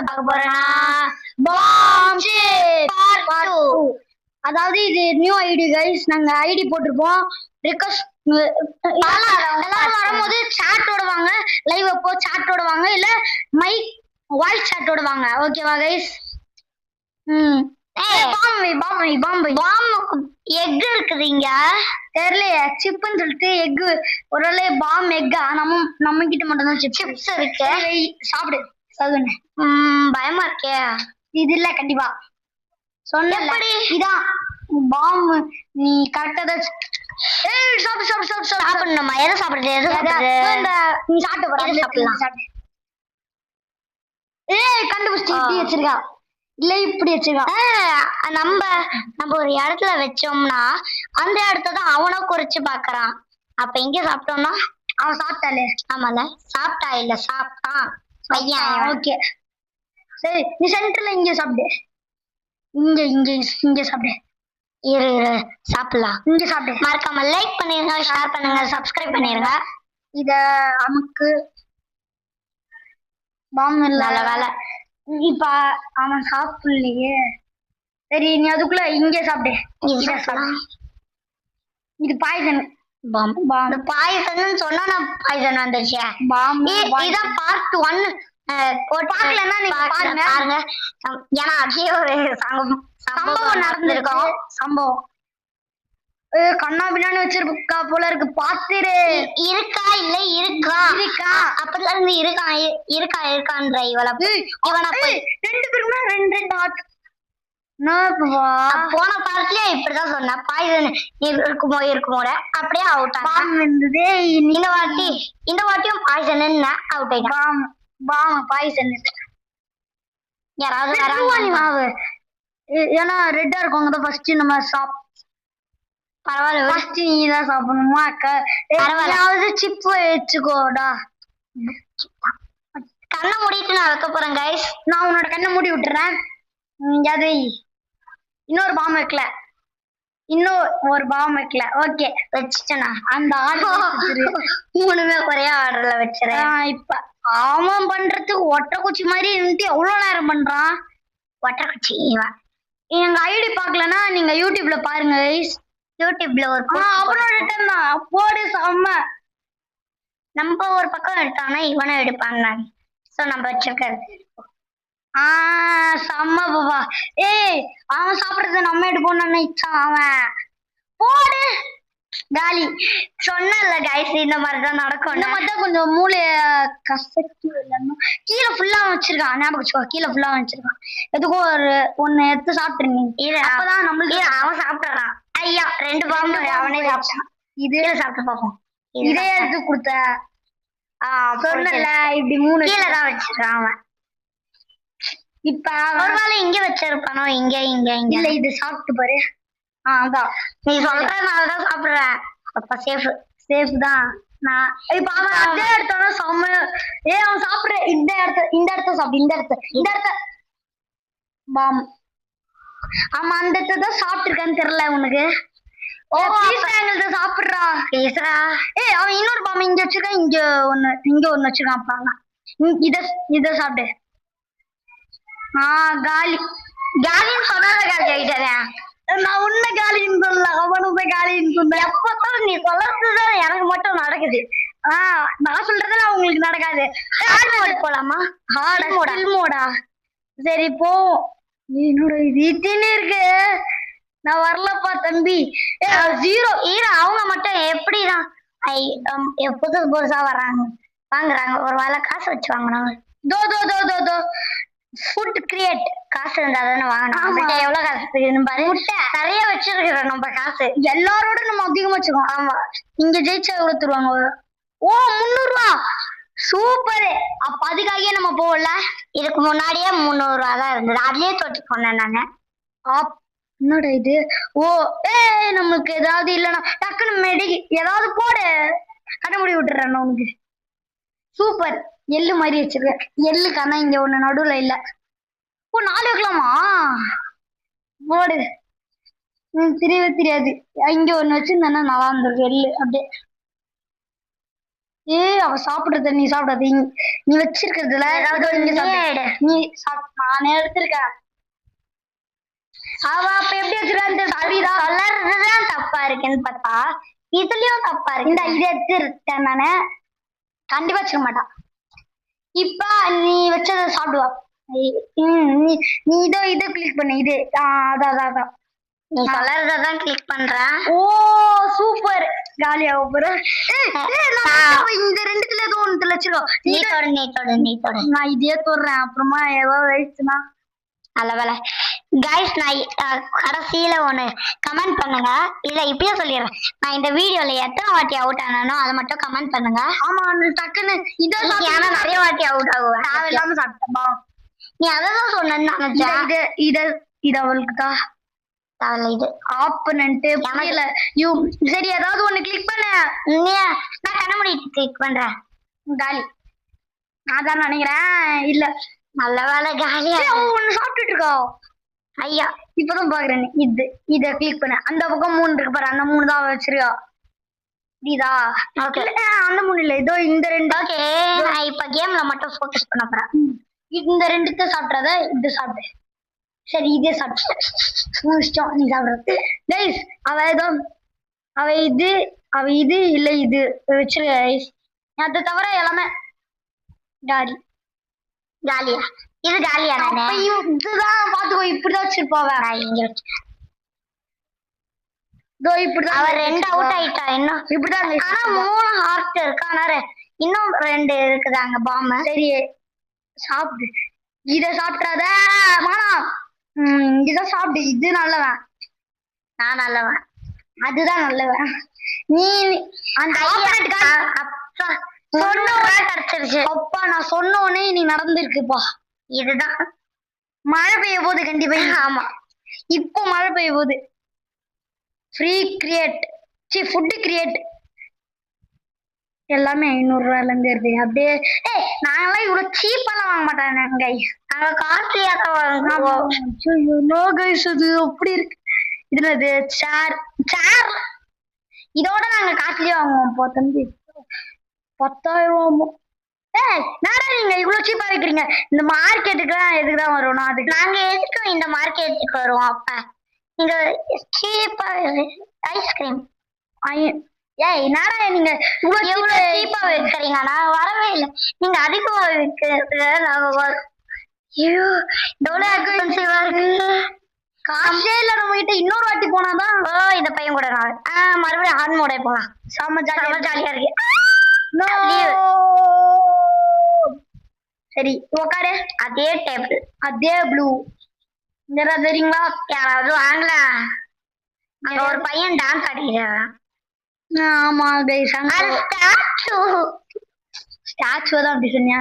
பார்க்க போறேன்னா bomb shape part 2. அதாவது இது நியூ ஐடி கைஸ். நாங்க ஐடி போட்டிருப்போம். ரிக்வெஸ்ட் எல்லாரும் வரும்போது சாட்டோட வாங்க, லைவ் அப்போ சாட்டோட வாங்க, இல்ல மைக் வாய்ஸ் சாட்டோட வாங்க. ஓகேவா கைஸ்? எக் இருக்குதுங்க தெரியலையே. சிப்னு சொல்லிட்டு எக் ஒரு பாம் எக்கா நம்ம கிட்ட மட்டும் தான் சிப்ஸ் இருக்கு. சாப்பிடு சொல்லுங்க. பயமா இருக்கே. இது இல்ல கண்டிப்பா சொன்ன இதான் பாம். நீ கரெக்டா தான் சாப்பிடணுமா? எதை சாப்பிடுறது? நீ சாப்பிட்டு சாப்பிடலாம். கண்டுபிடிச்சி இப்படி வச்சிருக்கா இல்ல இப்படி வச்சிருக்கான். நம்ம ஒரு இடத்துல வச்சோம்னா அந்த இடத்த தான் அவனை குறிச்சு பாக்குறான். அப்ப இங்க சாப்பிட்டோம்னா அவன் சாப்பிட்டாலே. ஆமால சாப்பிட்டா இல்ல சாப்பிட்டான் பையன். ஓகே சரி, நீ சென்டர்ல இங்க சாப்பிடு. இங்க இங்க இங்க சாப்பிடு. இரு சாப்பிடலாம். இங்க சாப்பிடு. மறக்காம லைக் பண்ணிருங்க, ஷேர் பண்ணுங்க, சப்ஸ்கிரைப் பண்ணிருங்க. இத நமக்கு பாம் இல்ல வேலை. இப்ப அவன் சாப்பிடலையே. சரி நீ அதுக்குள்ள இங்க சாப்பிடு. இது பாய்சன். பாய்சன் சொன்னா நான் பாய்சன் வந்துருச்சு. இதான் பார்ட் 1. பாக்கலன்னா நீங்க பாருங்க. ஏன்னா அப்படியே ஒரு சம்பவம் நடந்திருக்கும். சம்பவம் கண்ணா பின்னான்னு வச்சிருக்கா போல இருக்கு. பாத்துரு. இருக்கா இல்ல இருக்கா இருக்கா அப்பல இருந்து இருக்கான்ற இவள ரெண்டு பேருமே ரெண்டு டாட். போன பார்ட்லயே இப்படிதான் சொன்ன. பாய்சன் இருக்குமோ அப்படியே அவுட் இருந்தது. இந்த வாட்டியும் பாய்சன் அவுட் ஆயிட்டான். பாய்சன் யாராவது மாவு ஏன்னா ரெட்டா இருக்கவங்க தான் ஃபர்ஸ்ட் நம்ம பரவாயில்ல. ஃபர்ஸ்ட் நீ தான் சாப்பிடணுமா? பரவாயில்ல. சிப் வச்சுக்கோடா. கண்ணை மூடிட்டு நான் வைக்க போறேன் கைஸ். நான் உன்னோட கண்ணை மூடி விட்டுறேன். அது இன்னொரு பாம் வைக்கல. இன்னொரு பாம் வைக்கல. ஓகே வச்சுட்டேனா? அந்த ஆர்டர் மூணுமே ஒரே ஆர்டர்ல வச்சுறேன். இப்ப அவன் பண்றது ஒட்டக்குச்சி மாதிரி இருந்துட்டு எவ்வளவு நேரம் பண்றான். ஒட்டக்குச்சி எங்க ஐடி பாக்கலன்னா நீங்க யூடியூப்ல பாருங்க கைஸ். யூடியூப்ல ஒரு அவனோட ரிட்டர்ன் தான் போடு. செம்ம. நம்ம ஒரு பக்கம் எடுத்தானா இவனை எடுப்பாங்க. சோ நம்ம வச்சிருக்கிறது செம்ம பாபா. ஏய் அவன் சாப்பிடுறத நம்ம எடுப்போம்னு நினைச்சான் அவன். போடு காலி. சொன்னல கைஸ் இந்த மாதிரிதான் நடக்கும். இந்த மாதிரிதான் கொஞ்சம் மூளைய கசக்கி கீழே ஃபுல்லா வச்சிருக்கான். ஞாபகம் வச்சுக்கோ. கீழே ஃபுல்லா வச்சிருக்கான். எதுக்கும் ஒன்னு எடுத்து சாப்பிட்டுருங்க. அப்பதான் நம்மளுக்கு அவன் சாப்பிடுறான். ஐயா ரெண்டு பாம்பு அவனே சாப்பிட்டான். இதே சாப்பிட்டு பார்ப்போம். இதே எடுத்து கொடுத்த சொன்னல இப்படி மூணு கீழே தான் வச்சிருக்கான் அவன். இப்ப ஒருவேளை இங்க வச்சிருப்பானோ? இங்க இங்க இங்க இல்ல. இது சாப்பிட்டு பாரு. அதான் நீ சொல்றதுனாலதான் சாப்பிடுறேன். அப்ப சேஃப் தான். நான் இப்ப அவன் அதே இடத்தோட செம்ம. அவன் சாப்பிடுற இந்த இடத்த சாப்பிடு. இந்த இடத்த பாம். ஆமா அந்த இடத்த தான் சாப்பிட்டு இருக்கான்னு தெரியல உனக்கு. சாப்பிடுறா பேசுறா. அவன் இன்னொரு பாம் இங்க வச்சிருக்கான். இங்க ஒண்ணு வச்சிருக்கான். இத சாப்பிடு. காலின்னு சொன்னால காலி ஆயிட்டேன். நான் உன்ன காலின்னு சொல்லல, அவனுக்கு காலின்னு சொன்ன. எப்பதான் நீ சொல்றதுதான் எனக்கு மட்டும் நடக்குது. நான் சொல்றதுல உங்களுக்கு நடக்காது. ஹார்ட் மோட் போலாமா? ஹார்ட் மோடா? சரி போ. என்னோட இதுன்னு இருக்கு. நான் வரலப்பா தம்பி. 0 அவங்க மட்டும் எப்படிதான் புதுசா வாங்குறாங்க. ஒரு வேலை காசு வச்சு வாங்கினாங்க. தோ ஃபுட் கிரியேட் காசு இருந்தா தானே வாங்கணும். எவ்வளவு காசு பாரு. நிறைய வச்சிருக்கிறோம் நம்ம காசு. எல்லாரோட நம்ம அதிகமா வச்சுக்கோம். ஆமா இங்க ஜெயிச்சா எவ்வளவு தருவாங்க? 300 ரூபா. சூப்பரு. அப்ப அதுக்காகவே நம்ம போகல. இதுக்கு முன்னாடியே 300 ரூபா தான் இருந்தது. அதுலயே தொட்டு போனேன் நானு. என்னோட இது நம்மளுக்கு ஏதாவது இல்லைன்னா டக்குன்னு ஏதாவது போடு. கண்டுபிடி விட்டுறேன் உனக்கு. சூப்பர். எள்ளு மாதிரி வச்சிருக்கேன். எள்ளுக்கானா இங்க ஒண்ணு நடுவுல இல்ல. 4 வைக்கலாமா? போடு. தெரியவே தெரியாது. இங்க ஒண்ணு வச்சிருந்தேன்னா நல்லா இருந்திருக்கு. எள்ளு அப்படியே அவ சாப்பிடுறது நீ சாப்பிடாத. நீ வச்சிருக்கிறதுல நீ நானே எடுத்திருக்கேன். அவ அப்ப எப்படி வச்சிருக்கான்னு சொல்றதுதான் தப்பா இருக்குன்னு பார்த்தா இதுலயும் தப்பா இருக்கு. இந்த இதை எடுத்துருக்கேன் நானு. கண்டிப்பா வச்சுக்க மாட்டான். இப்ப நீ வச்சத சாப்பிடுவா. நீ இதை கிளிக் பண்ணு. இது அதான் நீ சொல்றதான் கிளிக் பண்றேன். ஓ சூப்பர். ஜாலியா இந்த ரெண்டுத்துல ஏதோ ஒன்று வச்சிருக்கோம். நீ தொடு நான் இதே தொடுறேன். அப்புறமா ஏதாவது ஆயிடுச்சுன்னா நல்ல வேலை. கைஸ் நான் கடைசியில ஒண்ணு கமெண்ட் பண்ணுங்க. இல்ல இப்பயே சொல்லிடுறேன், நான் இந்த வீடியோல எத்தனை வாட்டி அவுட் ஆனானோ அதை மட்டும் கமெண்ட் பண்ணுங்க. ஆமா டக்குன்னு இதை ஏன்னா நிறைய வாட்டி அவுட் ஆகுவேன். தேவையில்லாம சாப்பிட்டா நீ அதான் சொன்னேன்னு நினைச்சேன். இது அவளுக்கு தான் இது ஆப்பனன்ட் புரியல. சரி ஏதாவது ஒண்ணு கிளிக் பண்ண. நான் கண்ண மூடிட்டு கிளிக் பண்றேன். காலி. நான் தான் நினைக்கிறேன். இல்ல நல்ல வேலை காலியா ஒண்ணு சாப்பிட்டுட்டு இருக்கா. ஐயா இப்பதான் பாக்குறேன். இத கிளிக் பண்ண. அந்த பக்கம் 3 இருக்கு பாரு. அந்த 3 தான் வச்சிருக்கா. இதா ஓகே. அந்த 3 இல்ல, இதோ இந்த 2. ஓகே நான் இப்ப கேம்ல மட்டும் ஃபோக்கஸ் பண்ண போறேன். இந்த 2க்கு சாப்பிட்றத இது சாப்பிடு. சரி இதே சாப்பிட்டு இஷ்டம் நீ சாப்பிடுறது. கைஸ் அவ இது இல்ல இது வச்சிருக்க கைஸ். அதை தவிர எல்லாமே காலி. ஜாலியா இது ஜாலியா. இதுதான் பாத்துக்கோ. இப்படிதான் வச்சிருப்பாவ. இங்க வச்சு இப்படிதான். அவ 2 அவுட் ஆயிட்டா. இன்னும் இப்படிதான். ஆனா 3 ஹார்ட் இருக்கு. ஆனா இன்னும் 2 இருக்குது அங்க பாம்பு. சரி சாப்பிடு. இத சாப்பிடாத மானா. இத சாப்பிடு. இது நல்லவன். நான் நல்லவன். அதுதான் நல்லவன். நீ அந்த அப்பா கிடைச்சிருச்சு. அப்பா நான் சொன்ன உடனே நீ நடந்திருக்குப்பா. இதுதான் மழை பெய்ய போகுது கண்டிப்பா. ஆமா இப்போ மழை பெய்ய போகுது. ஃப்ரீ கிரியேட் ஃபுட் கிரியேட் எல்லாமே 500 ரூபாயில இருந்து இருக்கு. அப்படியே நாங்கெல்லாம் இவ்வளவு சீப்பாலாம் வாங்க மாட்டேன் கைஸ். நாங்க காஸ்ட்லியா தான் வாங்குவோம். நோ கைஸ் அது அப்படி இருக்கு. இதுல இது சேர் இதோட நாங்க காஸ்ட்லியா வாங்குவோம். தம்பி 10,000 ரூபா. நாடா நீங்க இவ்வளவு சீப்பா வைக்கிறீங்க. இந்த மார்க்கெட்டுக்குலாம் எதுக்குதான் வரும்? அதுக்கு நாங்க எதுக்கு இந்த மார்க்கெட்டுக்கு வருவோம்? அப்ப நீங்க சீப்பா ஐஸ்கிரீம் நாடா நீங்க இவ்வளவு சீப்பா வைக்கிறீங்க. நான் வரவே இல்லை. நீங்க அதிகமா காசே இல்ல நம்ம கிட்ட. இன்னொரு வாட்டி போனாதான் இந்த பையன் கூட நான் மறுபடியும் ஆன் மோட போலாம். செம்ம ஜாலியா இருக்கு. சரி உக்காரு. அதே டேபிள் அதே ப்ளூ தெரியுங்களா? யாராவது வாங்கல. அங்க ஒரு பையன் டான்ஸ் ஆடிக்கிறான். ஆமா கைஸ் ஸ்டாச்சு தான் அப்படி சொன்னியா?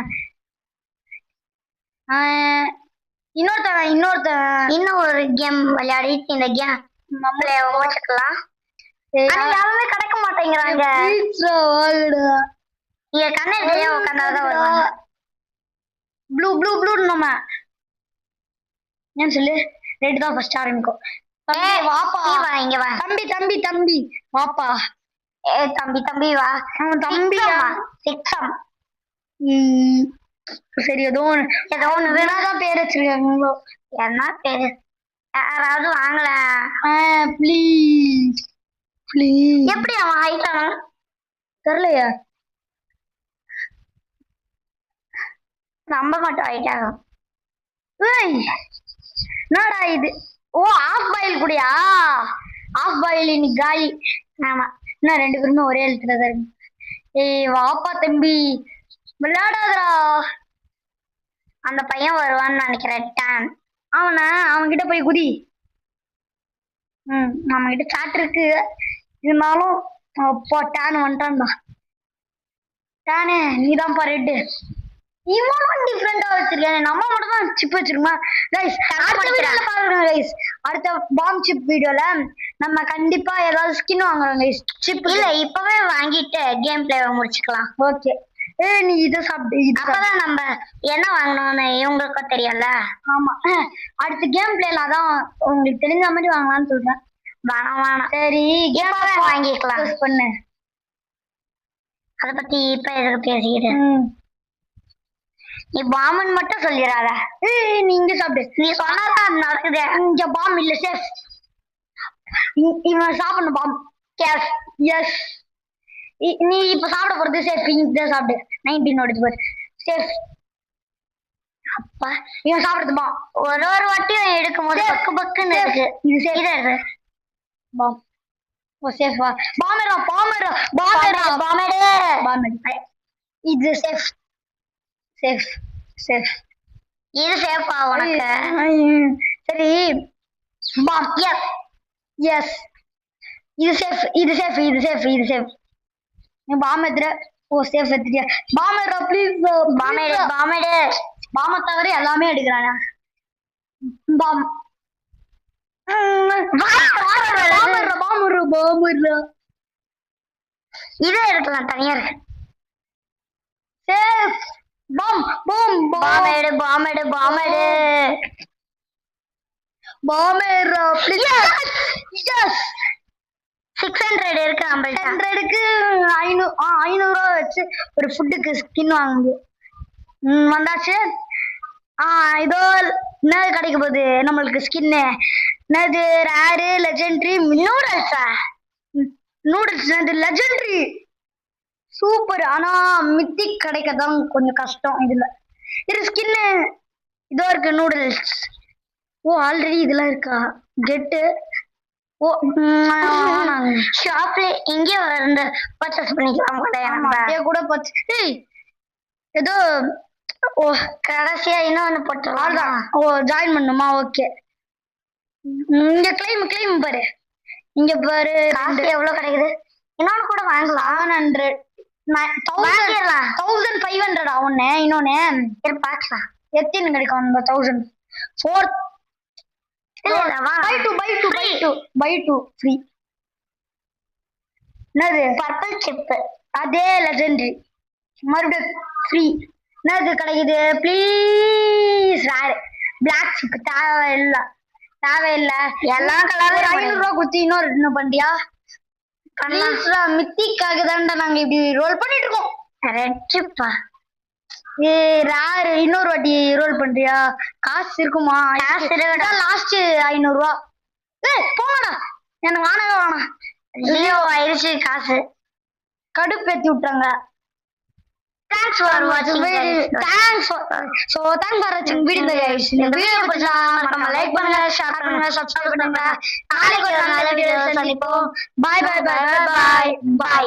இன்னும் ஒரு கேம் விளையாடிட்டு இந்த கேம் நம்மளே வச்சுக்கலாம். யாருமே கிடைக்க மாட்டேங்கிறாங்க. இங்க கண்ணு தெரியா உட்காந்தாதான் வருவாங்க. ப்ளூ ப்ளூ ப்ளூ நம்ம ஏன் சொல்லு. ரெட் தான் ஃபர்ஸ்ட் ஆரம்பிக்கும். வாப்பா இங்க வா. தம்பி வாப்பா. தம்பி வா. தம்பியா சிக்ஸம். சரி ஏதோ ஒண்ணு வேணாதான் பேர் வச்சிருக்காங்க. என்ன பேரு? யாராவது வாங்கல ப்ளீஸ். எப்படி அவன் ஆயிட்டானா தெரியலையா? நம்ப மட்டும் ஆயிட்டாங்க. என்னடா இது? ஓ ஆஃப் பாயில் கூடயா? ஆஃப் பாயில் இன்னைக்கு காலி. ஆமா இன்னும் 2 பேருமே ஒரே எழுத்துல தான் இருக்கு. வாப்பா தம்பி விளையாடாதரா. அந்த பையன் வருவான்னு நினைக்கிறேன். அவன்கிட்ட போய் குதி. நம்ம கிட்ட சாட் இருக்கு. இருந்தாலும் அப்பா டேன் வந்துட்டான்டா. டேனு நீதான்ப்பா ரெட்டு. இவனும் டிஃப்ரெண்டா வச்சிருக்கேன். நம்ம மட்டும் தான் சிப் வச்சிருக்கோமா கைஸ்? அடுத்த வீடியோல பாருங்க கைஸ். அடுத்த பாம் சிப் வீடியோல நம்ம கண்டிப்பா ஏதாவது ஸ்கின் வாங்குறோம் கைஸ். சிப் இல்ல இப்பவே வாங்கிட்டு கேம் பிளேவை முடிச்சுக்கலாம். ஓகே நீ இதை சாப்பிட்டு அப்பதான் நம்ம என்ன வாங்கணும்னு இவங்களுக்கும் தெரியும்ல. ஆமா அடுத்த கேம் பிளேல அதான் உங்களுக்கு தெரிஞ்ச மாதிரி வாங்கலாம்னு சொல்றேன். வேணாம் சரி கேம் வாங்கிக்கலாம். பண்ணு அத பத்தி இப்ப எதுக்கு பேசிக்கிட்டு நீ பாமன் மட்டும் சொல்லிடாத. நீ இங்க சாப்பிடு. நீ சொன்னாதான் நடக்குது. இங்க பாம் இல்ல சேஃப். இவன் சாப்பிடணும் பாம். Case yes. நீ இப்ப சாப்பிட போறது சேஃப். இங்க சாப்பிடு. 19 ஓடுது பாரு. சேஃப். அப்பா இவன் சாப்பிடுறது பாம். ஒரு வாட்டியும் எடுக்கும் போது பக்கு பக்குன்னு இருக்கு. இது சரி பாம். ஓ சேஃப் வா. பாமரா பாமரா பாமரா பாமரே பாமரே. இது சேஃப். Safe safe. இது சேஃபா உனக்கு? சரி பாம். Yes yes. இது சேஃப் இது சேஃப் இது சேஃப் இது சேஃப். நீ பாம் எடுத்துற. ஓ சேஃப் எடுத்துட்டியா? பாமரா ப்ளீஸ். பாமரே பாமரே. பாம தவிர எல்லாமே எடுக்கிறானே. பாம். பாமரா பாமரா பாமரா. இதே இருக்கலாம் தனியா இருக்கு. சேஃப். பாம் பாம் பாமேடு பாமேடு பாமேடு பாமேரா ப்ளீஸ். எஸ் 600 இருக்கு. 600க்கு 500 ரூபா வச்சு ஒரு ஃபுட்டுக்கு ஸ்கின் வாங்குது. வந்தாச்சு. இதோ என்ன கிடைக்க போகுது நம்மளுக்கு ஸ்கின்னு? என்னது ரேரு லெஜெண்டரி நூடுல்ஸா? Noodles legendary super. ஆனா மித்திக் கிடைக்கதான் கொஞ்சம் கஷ்டம். இதுல இது ஸ்கின்னு இதோ இருக்கு நூடுல்ஸ். ஓ ஆல்ரெடி இதெல்லாம் இருக்கா? கெட்டு. ஓ ஷாப்ல இங்கே வந்து பர்ச்சேஸ் பண்ணிக்கலாம் கூட பர்ச்சேஸ். ஏதோ ஓ கடைசியா இன்னொன்னு போட்டுலாம். ஓ ஜாயின் பண்ணுமா? ஓகே. இங்க கிளைம் பாரு. இங்க பாரு காசு எவ்வளவு கிடைக்குது. இன்னொன்னு கூட வாங்கலாம். 700 1500 ஒண்ணு. இன்னொன்னு பாக்கலாம் எத்தனை கிடைக்கும். 1000 4 buy 2 free. என்னது பர்பிள் சிப்? அதே லெஜெண்டரி மறுபடியும் ஃப்ரீ. என்னது கிடைக்குது? Please rare black chip. தேவையில்லை எல்லா கலரும் 500 ரூபா குத்தி இன்னொரு பண்டியா மித்திக்காக தான்டா நாங்க இப்படி ரோல் பண்ணிட்டு இருக்கோம். ரெட் சிப்பா? ரேர் இன்னொரு வாட்டி ரோல் பண்றியா? காசு இருக்குமா? காசு இருக்கா? லாஸ்ட் 500 ரூபா. போங்கடா. எனக்கு வானவே வேணாம். ஜியோ ஆயிடுச்சு காசு. கடுப்பேத்தி விட்டாங்க. Thanks for watching. Thanks for watching video guys. இந்த வீடியோ பிடிச்சா மறக்காம லைக் பண்ணுங்க, ஷேர் பண்ணுங்க, சப்ஸ்கிரைப் பண்ணுங்க. நாளைக்கு ஒரு நல்ல வீடியோல சந்திப்போம். Bye bye bye bye by.